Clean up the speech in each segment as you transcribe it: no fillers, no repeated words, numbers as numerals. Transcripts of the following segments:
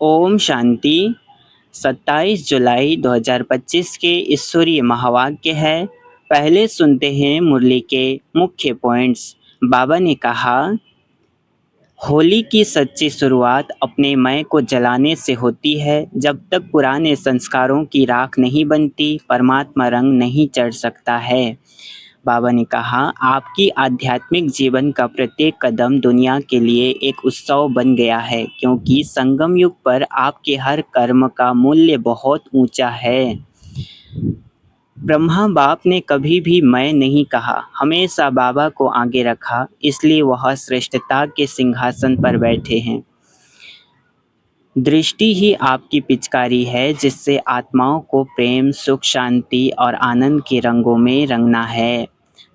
ओम शांति। 27 जुलाई 2025 के ईश्वरीय महावाक्य है। पहले सुनते हैं मुरली के मुख्य पॉइंट्स। बाबा ने कहा, होली की सच्ची शुरुआत अपने मैं को जलाने से होती है। जब तक पुराने संस्कारों की राख नहीं बनती, परमात्मा रंग नहीं चढ़ सकता है। बाबा ने कहा, आपकी आध्यात्मिक जीवन का प्रत्येक कदम दुनिया के लिए एक उत्सव बन गया है, क्योंकि संगम युग पर आपके हर कर्म का मूल्य बहुत ऊंचा है। ब्रह्मा बाप ने कभी भी मैं नहीं कहा, हमेशा बाबा को आगे रखा, इसलिए वह श्रेष्ठता के सिंहासन पर बैठे हैं। दृष्टि ही आपकी पिचकारी है, जिससे आत्माओं को प्रेम, सुख, शांति और आनंद के रंगों में रंगना है।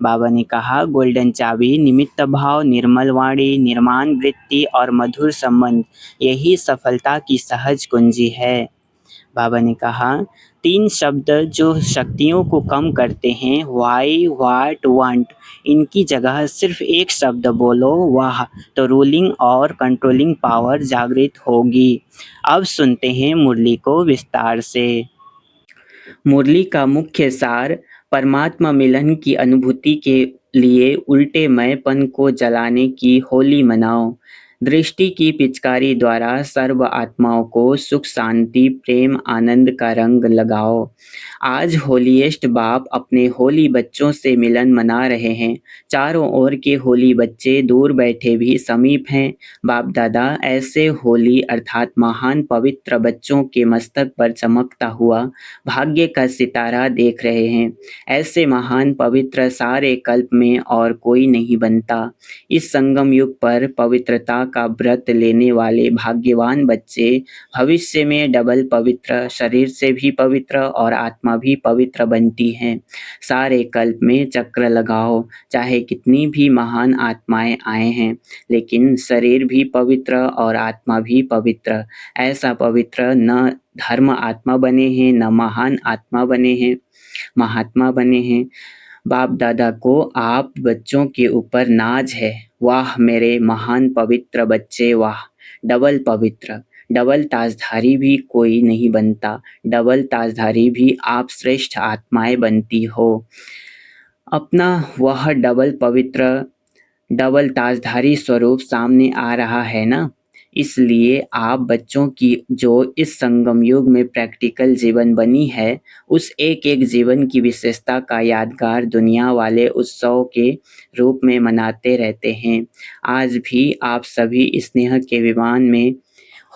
बाबा ने कहा, गोल्डन चाबी निमित्त भाव, निर्मल वाणी, निर्माण वृत्ति और मधुर संबंध, यही सफलता की सहज कुंजी है। बाबा ने कहा, 3 शब्द जो शक्तियों को कम करते हैं, वाई, वाट, वांट, इनकी जगह सिर्फ एक शब्द बोलो, वाह, तो रूलिंग और कंट्रोलिंग पावर जागृत होगी। अब सुनते हैं मुरली को विस्तार से। मुरली का मुख्य सार, परमात्मा मिलन की अनुभूति के लिए उल्टे मैंपन को जलाने की होली मनाओ। दृष्टि की पिचकारी द्वारा सर्व आत्माओं को सुख, शांति, प्रेम, आनंद का रंग लगाओ। आज होलीएस्ट बाप अपने होली बच्चों से मिलन मना रहे हैं। चारों ओर के होली बच्चे दूर बैठे भी समीप हैं। बाप दादा ऐसे होली अर्थात महान पवित्र बच्चों के मस्तक पर चमकता हुआ भाग्य का सितारा देख रहे हैं। ऐसे महान पवित्र सारे कल्प में और कोई नहीं बनता। इस संगम युग पर पवित्रता का व्रत लेने वाले भाग्यवान बच्चे भविष्य में डबल पवित्र, शरीर से भी पवित्र और आत्मा भी पवित्र बनती हैं। सारे कल्प में चक्र लगाओ, चाहे कितनी भी महान आत्माएं आए हैं, लेकिन शरीर भी पवित्र और आत्मा भी पवित्र। ऐसा पवित्र न धर्म आत्मा बने हैं, न महान आत्मा बने हैं, महात्मा बने हैं। बाप दादा को आप बच्चों के ऊपर नाज है। वाह मेरे महान पवित्र बच्चे, वाह। डबल पवित्र, डबल ताजधारी भी कोई नहीं बनता। डबल ताजधारी भी आप श्रेष्ठ आत्माएं बनती हो। अपना वह डबल पवित्र, डबल ताजधारी स्वरूप सामने आ रहा है ना। इसलिए आप बच्चों की जो इस संगम युग में प्रैक्टिकल जीवन बनी है, उस एक एक जीवन की विशेषता का यादगार दुनिया वाले उत्सव के रूप में मनाते रहते हैं। आज भी आप सभी स्नेह के विमान में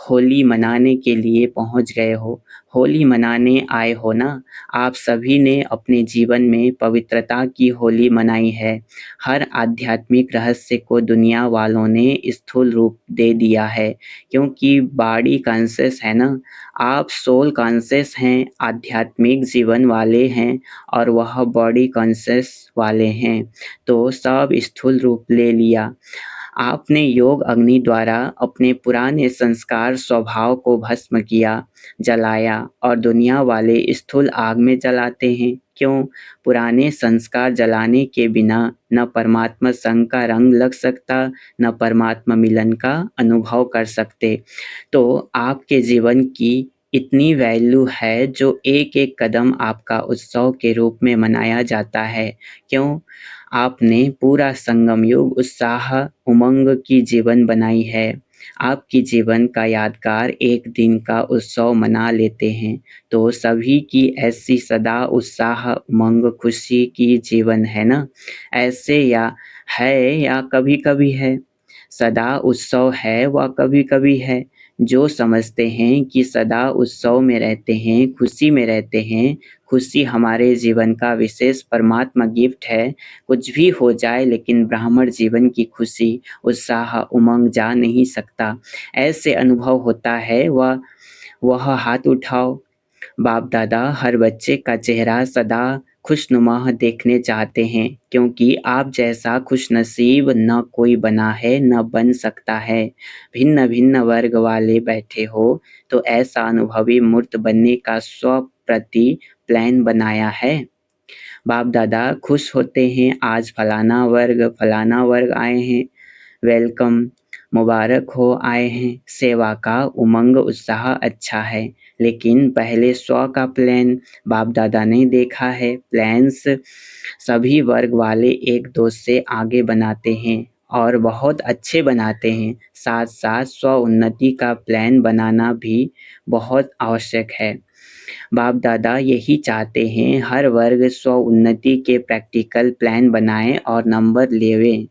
होली मनाने के लिए पहुंच गए हो। होली मनाने आए हो ना। आप सभी ने अपने जीवन में पवित्रता की होली मनाई है। हर आध्यात्मिक रहस्य को दुनिया वालों ने स्थूल रूप दे दिया है, क्योंकि बॉडी कॉन्शियस है ना। आप सोल कॉन्शियस हैं, आध्यात्मिक जीवन वाले हैं, और वह बॉडी कॉन्शियस वाले हैं, तो सब स्थूल रूप ले लिया। आपने योग अग्नि द्वारा अपने पुराने संस्कार स्वभाव को भस्म किया, जलाया, और दुनिया वाले स्थूल आग में जलाते हैं। क्यों? पुराने संस्कार जलाने के बिना न परमात्मा संग का रंग लग सकता, न परमात्मा मिलन का अनुभव कर सकते। तो आपके जीवन की इतनी वैल्यू है, जो एक एक कदम आपका उत्सव के रूप में मनाया जाता है। क्यों? आपने पूरा संगम युग उत्साह, उमंग की जीवन बनाई है। आपकी जीवन का यादगार एक दिन का उत्सव मना लेते हैं, तो सभी की ऐसी सदा उत्साह, उमंग, खुशी की जीवन है ना। ऐसे या है या कभी कभी है। सदा उत्सव है व कभी कभी है। जो समझते हैं कि सदा उत्सव में रहते हैं, खुशी में रहते हैं, खुशी हमारे जीवन का विशेष परमात्मा गिफ्ट है। कुछ भी हो जाए, लेकिन ब्राह्मण जीवन की खुशी, उत्साह, उमंग जा नहीं सकता। ऐसे अनुभव होता है वह हाथ उठाओ। बाप दादा हर बच्चे का चेहरा सदा खुशनुमा देखने चाहते हैं, क्योंकि आप जैसा खुशनसीब न कोई बना है, न बन सकता है। भिन्न भिन्न वर्ग वाले बैठे हो, तो ऐसा अनुभवी मूर्त बनने का स्व प्रति प्लान बनाया है। बाप दादा खुश होते हैं, आज फलाना वर्ग आए हैं, वेलकम। मुबारक हो आए हैं। सेवा का उमंग उत्साह अच्छा है, लेकिन पहले 100 का प्लान बाप दादा ने देखा है। प्लान्स सभी वर्ग वाले एक दोस्त से आगे बनाते हैं और बहुत अच्छे बनाते हैं। साथ साथ स्व उन्नति का प्लान बनाना भी बहुत आवश्यक है। बाप दादा यही चाहते हैं, हर वर्ग स्व उन्नति के प्रैक्टिकल प्लान बनाए और नंबर लेवे।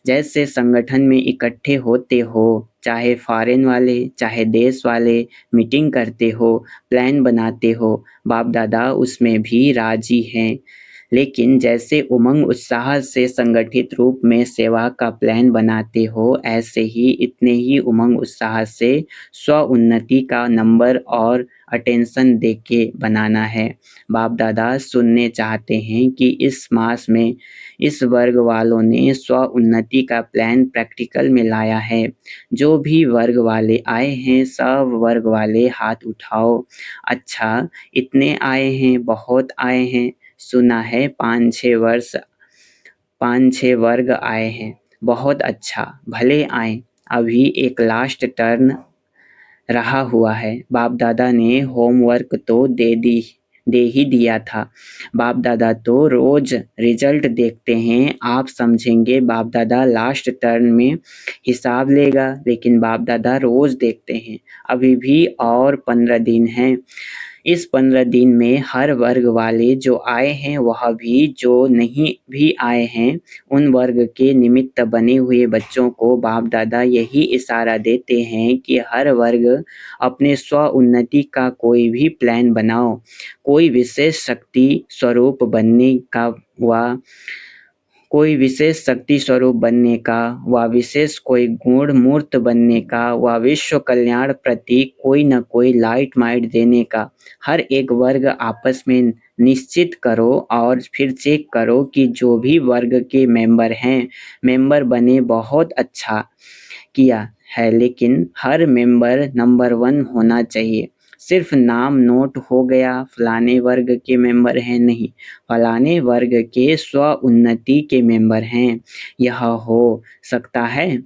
जैसे संगठन में इकट्ठे होते हो, चाहे फॉरेन वाले चाहे देश वाले, मीटिंग करते हो, प्लान बनाते हो, बाप दादा उसमें भी राजी हैं। लेकिन जैसे उमंग उत्साह से संगठित रूप में सेवा का प्लान बनाते हो, ऐसे ही इतने ही उमंग उत्साह से स्व उन्नति का नंबर और अटेंशन देके बनाना है। बाप दादा सुनने चाहते हैं कि इस मास में इस वर्ग वालों ने स्व उन्नति का प्लान प्रैक्टिकल में लाया है। जो भी वर्ग वाले आए हैं, सब वर्ग वाले हाथ उठाओ। अच्छा, इतने आए हैं, बहुत आए हैं। सुना है 5-6 वर्ग आए हैं। बहुत अच्छा, भले आए। अभी एक लास्ट टर्न रहा हुआ है। बाप दादा ने होमवर्क तो दे ही दिया था। बाप दादा तो रोज रिजल्ट देखते हैं। आप समझेंगे बाप दादा लास्ट टर्न में हिसाब लेगा, लेकिन बाप दादा रोज देखते हैं। अभी भी और 15 दिन हैं। इस 15 दिन में हर वर्ग वाले जो आए हैं, वह भी जो नहीं भी आए हैं, उन वर्ग के निमित्त बने हुए बच्चों को बाप दादा यही इशारा देते हैं कि हर वर्ग अपने स्व उन्नति का कोई भी प्लान बनाओ। कोई विशेष शक्ति स्वरूप बनने का व कोई विशेष शक्ति स्वरूप बनने का, व विशेष कोई गुण मूर्त बनने का, व विश्व कल्याण प्रति कोई न कोई लाइट माइट देने का। हर एक वर्ग आपस में निश्चित करो और फिर चेक करो कि जो भी वर्ग के मेंबर हैं, मेंबर बने, बहुत अच्छा किया है, लेकिन हर मेंबर नंबर 1 होना चाहिए। सिर्फ नाम नोट हो गया फलाने वर्ग के मेंबर हैं, नहीं, फलाने वर्ग के स्व उन्नति के मेंबर हैं। यह हो सकता है?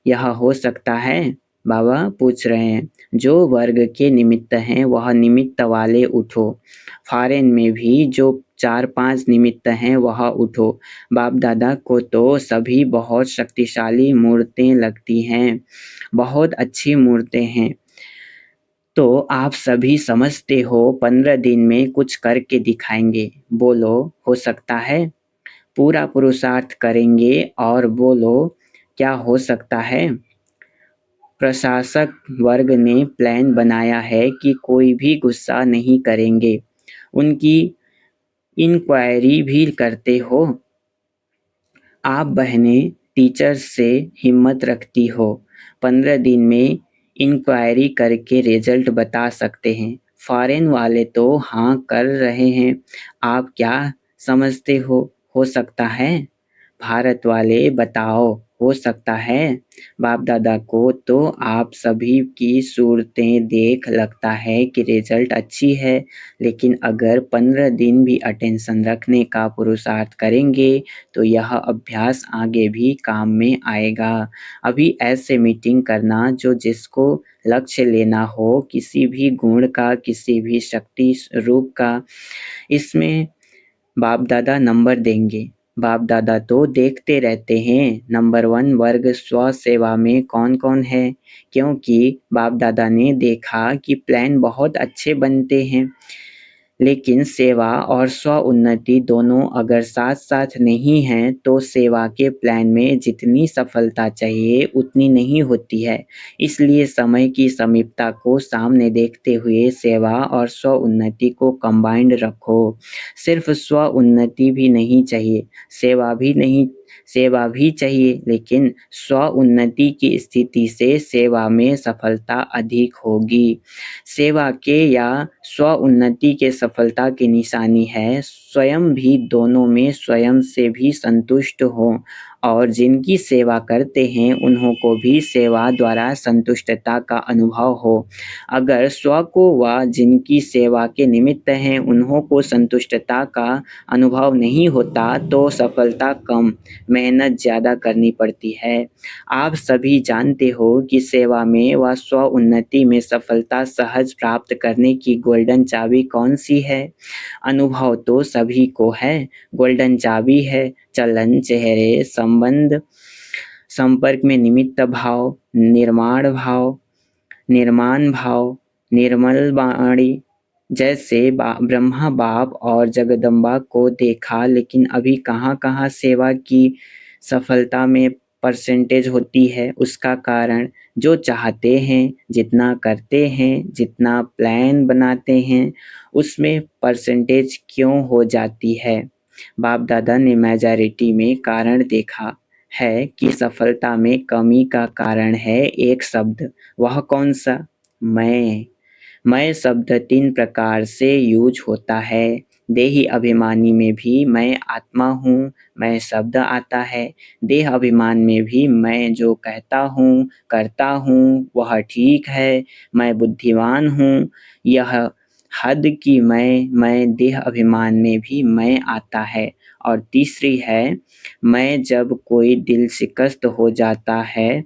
यह हो सकता है? बाबा पूछ रहे हैं। जो वर्ग के निमित्त हैं, वह निमित्त वाले उठो। फॉरेन में भी जो 4-5 निमित्त हैं, वह उठो। बाप दादा को तो सभी बहुत शक्तिशाली मूर्तें लगती हैं, बहुत अच्छी मूर्तें हैं। तो आप सभी समझते हो 15 दिन में कुछ करके दिखाएंगे। बोलो, हो सकता है? पूरा पुरुषार्थ करेंगे और बोलो, क्या हो सकता है? प्रशासक वर्ग ने प्लान बनाया है कि कोई भी गुस्सा नहीं करेंगे। उनकी इंक्वायरी भी करते हो। आप बहनें टीचर्स से हिम्मत रखती हो। 15 दिन में इंक्वायरी करके रिजल्ट बता सकते हैं। फॉरेन वाले तो हाँ कर रहे हैं। आप क्या समझते हो सकता है? भारत वाले बताओ, हो सकता है? बाप दादा को तो आप सभी की सूरतें देख लगता है कि रिजल्ट अच्छी है, लेकिन अगर 15 दिन भी अटेंशन रखने का पुरुषार्थ करेंगे तो यह अभ्यास आगे भी काम में आएगा। अभी ऐसे मीटिंग करना जो जिसको लक्ष्य लेना हो, किसी भी गुण का, किसी भी शक्ति रूप का, इसमें बाप दादा नंबर देंगे। बाप दादा तो देखते रहते हैं नंबर 1 वर्ग स्व सेवा में कौन कौन है, क्योंकि बाप दादा ने देखा कि प्लान बहुत अच्छे बनते हैं, लेकिन सेवा और स्व उन्नति दोनों अगर साथ साथ नहीं हैं तो सेवा के प्लान में जितनी सफलता चाहिए उतनी नहीं होती है। इसलिए समय की समीपता को सामने देखते हुए सेवा और स्व उन्नति को कंबाइंड रखो। सिर्फ स्व उन्नति भी नहीं चाहिए, सेवा भी चाहिए, लेकिन स्व उन्नति की स्थिति से सेवा में सफलता अधिक होगी। सेवा के या स्व उन्नति के सफलता की निशानी है स्वयं भी दोनों में स्वयं से भी संतुष्ट हों और जिनकी सेवा करते हैं उन्हों को भी सेवा द्वारा संतुष्टता का अनुभव हो। अगर स्व को व जिनकी सेवा के निमित्त हैं उन्हों को संतुष्टता का अनुभव नहीं होता तो सफलता कम, मेहनत ज़्यादा करनी पड़ती है। आप सभी जानते हो कि सेवा में व स्व उन्नति में सफलता सहज प्राप्त करने की गोल्डन चाबी कौन सी है? अनुभव तो सभी को है, गोल्डन चाबी है चलन, चेहरे, संबंध, संपर्क में निमित्त भाव, निर्माण भाव, निर्मल वाणी। जैसे ब्रह्मा बाप और जगदम्बा को देखा, लेकिन अभी कहाँ कहाँ सेवा की सफलता में परसेंटेज होती है। उसका कारण जो चाहते हैं, जितना करते हैं, जितना प्लान बनाते हैं, उसमें परसेंटेज क्यों हो जाती है? बाप दादा ने मेजॉरिटी में कारण देखा है कि सफलता में कमी का कारण है एक शब्द। वह कौन सा? मैं शब्द 3 प्रकार से यूज होता है। देही अभिमानी में भी मैं आत्मा हूँ, मैं शब्द आता है। देह अभिमान में भी मैं जो कहता हूँ, करता हूँ वह ठीक है, मैं बुद्धिमान हूँ। यह हद की मैं देह अभिमान में भी मैं आता है। और तीसरी है, मैं जब कोई दिल शिकस्त हो जाता है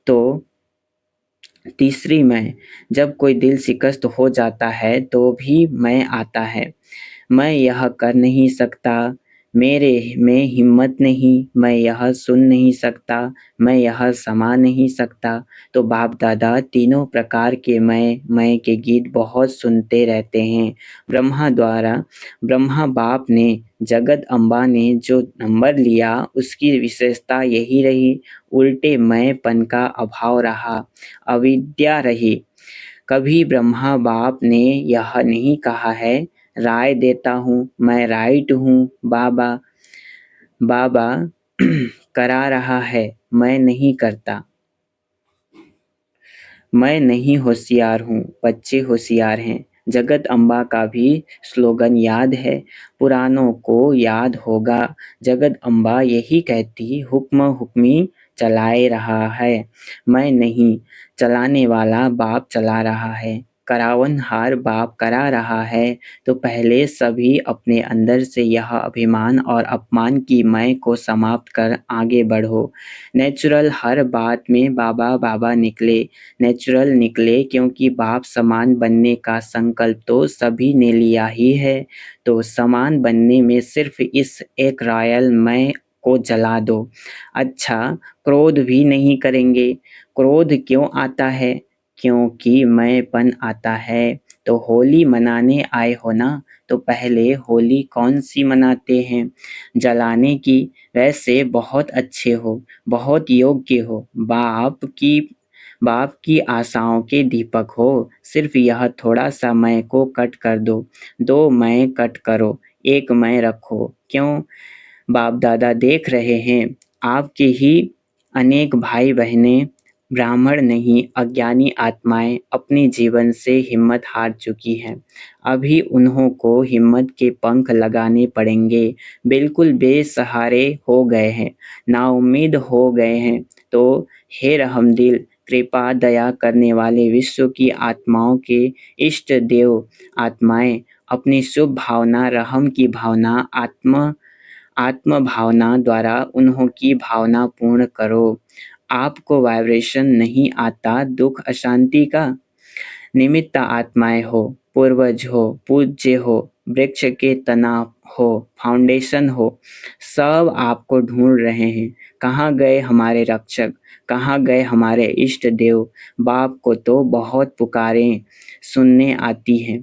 तो तीसरी मैं जब कोई दिल शिकस्त हो जाता है तो भी मैं आता है। मैं यह कर नहीं सकता, मेरे में हिम्मत नहीं, मैं यह सुन नहीं सकता, मैं यह समा नहीं सकता। तो बाप दादा तीनों प्रकार के मैं के गीत बहुत सुनते रहते हैं। ब्रह्मा बाप ने, जगत अम्बा ने जो नंबर लिया उसकी विशेषता यही रही, उल्टे मैंपन का अभाव रहा, अविद्या रही। कभी ब्रह्मा बाप ने यह नहीं कहा है, राय देता हूँ, मैं राइट हूँ, बाबा बाबा करा रहा है, मैं नहीं करता। मैं नहीं होशियार हूँ, बच्चे होशियार हैं। जगत अम्बा का भी स्लोगन याद है, पुरानों को याद होगा। जगत अम्बा यही कहती, हुक्म हुक्मी चलाए रहा है, मैं नहीं, चलाने वाला बाप चला रहा है, करावनहार बाप करा रहा है। तो पहले सभी अपने अंदर से यह अभिमान और अपमान की मैं को समाप्त कर आगे बढ़ो। नेचुरल हर बात में बाबा बाबा निकले, नेचुरल निकले क्योंकि बाप समान बनने का संकल्प तो सभी ने लिया ही है। तो समान बनने में सिर्फ इस एक रॉयल मैं को जला दो। अच्छा, क्रोध भी नहीं करेंगे। क्रोध क्यों आता है? क्योंकि मैंपन आता है। तो होली मनाने आए हो ना, तो पहले होली कौन सी मनाते हैं? जलाने की। वैसे बहुत अच्छे हो, बहुत योग्य हो, बाप की आशाओं के दीपक हो। सिर्फ यह थोड़ा सा मैं को कट कर दो, 2 मैं कट करो, 1 मैं रखो। क्यों? बाप दादा देख रहे हैं, आपके ही अनेक भाई बहनें ब्राह्मण नहीं, अज्ञानी आत्माएं अपने जीवन से हिम्मत हार चुकी हैं। अभी उन्हों को हिम्मत के पंख लगाने पड़ेंगे। बिल्कुल बेसहारे हो गए हैं, नाउम्मीद हो गए हैं। तो हे रहमदिल, कृपा दया करने वाले विश्व की आत्माओं के इष्ट देव आत्माएं, अपनी शुभ भावना, रहम की भावना, आत्म भावना द्वारा उन्हों की भावना पूर्ण करो। आपको वाइब्रेशन नहीं आता दुख अशांति का? निमित्त आत्माएं हो, पूर्वज हो, पूज्य हो, वृक्ष के तना हो, फाउंडेशन हो, सब आपको ढूंढ रहे हैं। कहाँ गए हमारे रक्षक? कहाँ गए हमारे इष्ट देव? बाप को तो बहुत पुकारें, सुनने आती हैं।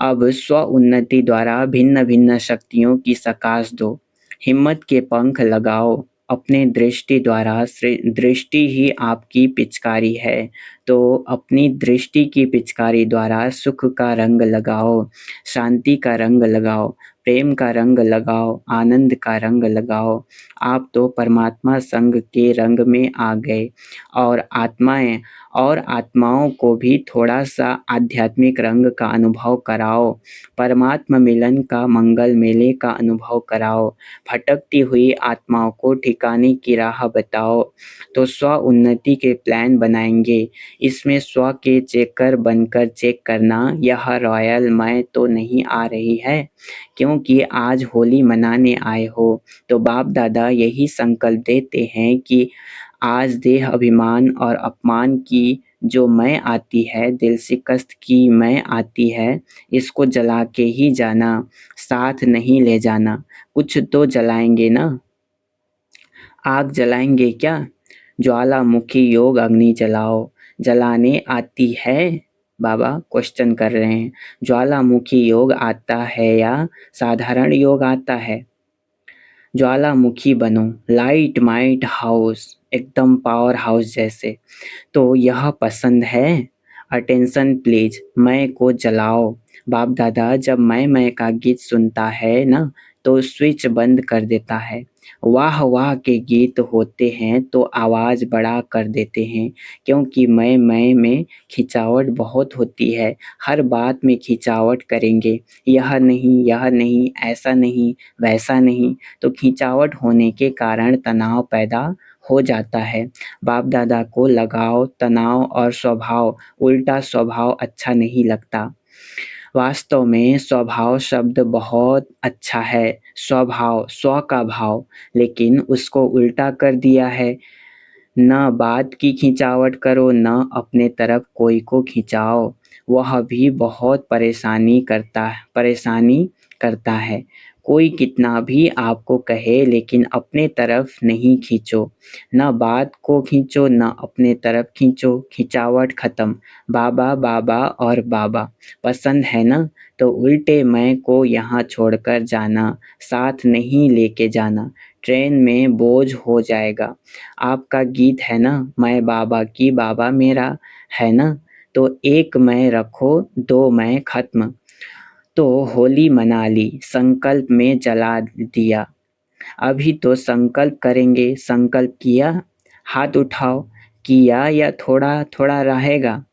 अब स्व उन्नति द्वारा भिन्न भिन्न शक्तियों की सकाश दो, हिम्मत के पंख लगाओ। अपने दृष्टि द्वारा, दृष्टि ही आपकी पिचकारी है। तो अपनी दृष्टि की पिचकारी द्वारा सुख का रंग लगाओ, शांति का रंग लगाओ, प्रेम का रंग लगाओ, आनंद का रंग लगाओ। आप तो परमात्मा संग के रंग में आ गए और आत्माओं को भी थोड़ा-सा आध्यात्मिक रंग का अनुभव कराओ। परमात्मा मिलन का मंगल मेले का अनुभव कराओ। भटकती हुई आत्माओं को ठिकाने की राह बताओ। तो स्व उन्नति के प्लान बनाएंगे। इसमें स्व के चेकर बनकर चेक करना, यह रॉयल मैं तो नहीं आ रही है, क्योंकि आज होली मनाने आए हो। तो बाप दादा यही संकल्प देते हैं कि आज देह अभिमान और अपमान की जो मैं आती है, दिल शिकस्त की मैं आती है, इसको जला के ही जाना, साथ नहीं ले जाना। कुछ तो जलाएंगे ना? आग जलाएंगे क्या? ज्वालामुखी योग अग्नि जलाओ। जलाने आती है? बाबा क्वेश्चन कर रहे हैं। ज्वालामुखी योग आता है या साधारण योग आता है? ज्वालामुखी बनो, लाइट माइट हाउस, एकदम पावर हाउस जैसे। तो यह पसंद है? अटेंशन प्लीज, मैं को जलाओ। बाप दादा जब मैं का गीत सुनता है ना, तो स्विच बंद कर देता है। वाह वाह के गीत होते हैं तो आवाज़ बड़ा कर देते हैं, क्योंकि मैं में खिंचावट बहुत होती है। हर बात में खिंचावट करेंगे, यह नहीं, ऐसा नहीं, वैसा नहीं, तो खिंचावट होने के कारण तनाव पैदा हो जाता है। बाप दादा को लगाव, तनाव और स्वभाव, उल्टा स्वभाव अच्छा नहीं लगता। वास्तव में स्वभाव शब्द बहुत अच्छा है, स्वभाव स्व का भाव, लेकिन उसको उल्टा कर दिया है। न बात की खिंचावट करो, न अपने तरफ कोई को खिंचाओ, वह भी बहुत परेशानी करता है। कोई कितना भी आपको कहे, लेकिन अपने तरफ नहीं खींचो। न बात को खींचो, न अपने तरफ खींचो, खिंचावट खत्म। बाबा बाबा और बाबा पसंद है ना? तो उल्टे मैं को यहाँ छोड़कर जाना, साथ नहीं लेके जाना, ट्रेन में बोझ हो जाएगा। आपका गीत है ना, मैं बाबा की बाबा मेरा, है ना? तो एक मैं रखो, दो मैं खत्म। तो होली मना ली, संकल्प में जला दिया। अभी तो संकल्प करेंगे, संकल्प किया? हाथ उठाओ। किया या थोड़ा थोड़ा रहेगा?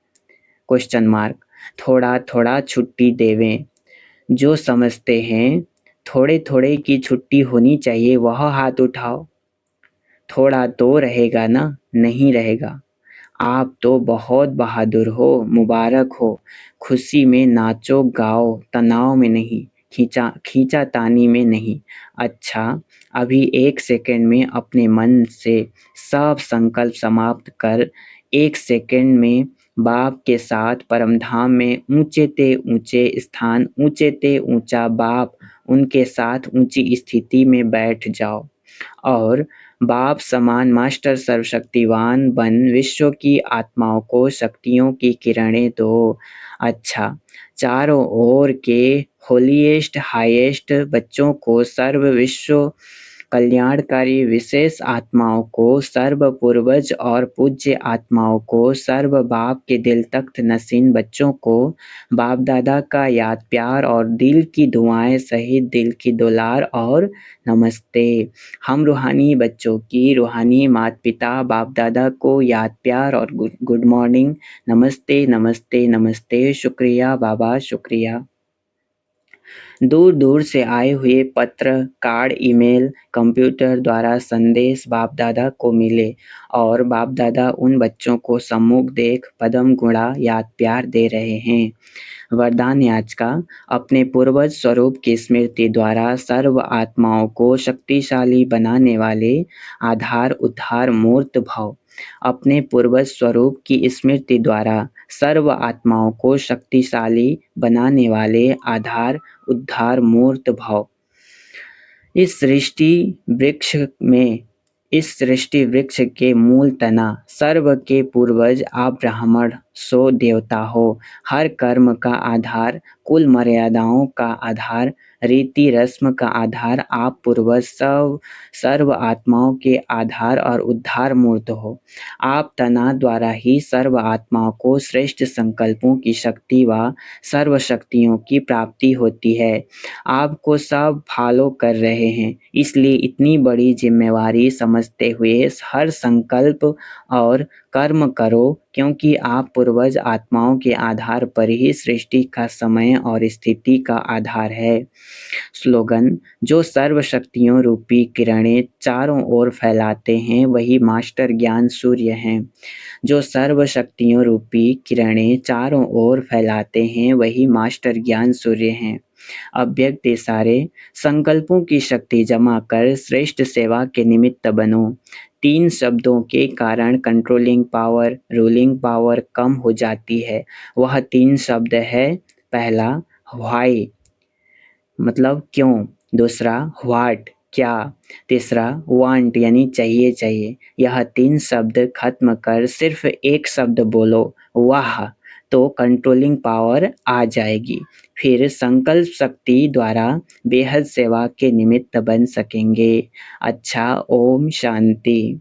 Question mark. थोड़ा थोड़ा छुट्टी देवें। जो समझते हैं थोड़े थोड़े की छुट्टी होनी चाहिए, वह हाथ उठाओ। थोड़ा तो रहेगा ना? नहीं रहेगा। आप तो बहुत बहादुर हो, मुबारक हो। खुशी में नाचो गाओ, तनाव में नहीं, खींचातानी में नहीं। अच्छा, अभी एक सेकंड में अपने मन से सब संकल्प समाप्त कर, एक सेकंड में बाप के साथ परमधाम में ऊंचे ते ऊंचे स्थान, ऊंचे ते ऊंचा बाप, उनके साथ ऊंची स्थिति में बैठ जाओ और बाप समान मास्टर सर्वशक्तिवान बन विश्व की आत्माओं को शक्तियों की किरणें दो। अच्छा, चारों ओर के होलीएस्ट हाईएस्ट बच्चों को, सर्व विश्व कल्याणकारी विशेष आत्माओं को, सर्व पूर्वज और पूज्य आत्माओं को, सर्व बाप के दिल तख्त नसीन बच्चों को बाप दादा का याद प्यार और दिल की दुआएं सहित दिल की दुलार और नमस्ते। हम रूहानी बच्चों की रूहानी माता पिता बाप दादा को याद प्यार और गुड मॉर्निंग, नमस्ते नमस्ते नमस्ते, शुक्रिया बाबा शुक्रिया। दूर दूर से आए हुए पत्र, कार्ड, ईमेल, कंप्यूटर द्वारा संदेश बाप दादा को मिले और बाप दादा उन बच्चों को सम्मुख देख पदम गुणा याद प्यार दे रहे हैं। वरदान याचका। अपने पूर्वज स्वरूप की स्मृति द्वारा सर्व आत्माओं को शक्तिशाली बनाने वाले आधार उद्धार मूर्त भव। अपने पूर्वज स्वरूप की स्मृति द्वारा सर्व आत्माओं को शक्तिशाली बनाने वाले आधार उद्धार मूर्त भव। इस सृष्टि वृक्ष में, इस सृष्टि वृक्ष के मूल तना सर्व के पूर्वज आप ब्राह्मण सो देवता हो। हर कर्म का आधार, कुल मर्यादाओं का आधार, रीति रस्म का आधार आप पूर्वज सब सर्व आत्माओं के आधार और उद्धार मूर्त हो। आप तना द्वारा ही सर्व आत्माओं को श्रेष्ठ संकल्पों की शक्ति व सर्व शक्तियों की प्राप्ति होती है। आपको सब फॉलो कर रहे हैं, इसलिए इतनी बड़ी जिम्मेवारी समझते हुए हर संकल्प और कर्म करो, क्योंकि आप पूर्वज आत्माओं के आधार पर ही सृष्टि का समय और स्थिति का आधार है। स्लोगन: जो सर्व शक्तियों रूपी किरणें चारों ओर फैलाते हैं वही मास्टर ज्ञान सूर्य हैं। जो सर्व शक्तियों रूपी किरणें चारों ओर फैलाते हैं वही मास्टर ज्ञान सूर्य हैं। अव्यक्त इशारे: संकल्पों की शक्ति जमा कर श्रेष्ठ सेवा के निमित्त बनो। 3 शब्दों के कारण कंट्रोलिंग पावर, रूलिंग पावर कम हो जाती है। वह 3 शब्द है: पहला व्हाई मतलब क्यों, दूसरा व्हाट क्या, तीसरा वांट यानी चाहिए चाहिए। यह 3 शब्द खत्म कर सिर्फ एक शब्द बोलो, वाह, तो कंट्रोलिंग पावर आ जाएगी। फिर संकल्प शक्ति द्वारा बेहद सेवा के निमित्त बन सकेंगे। अच्छा, ओम शांति।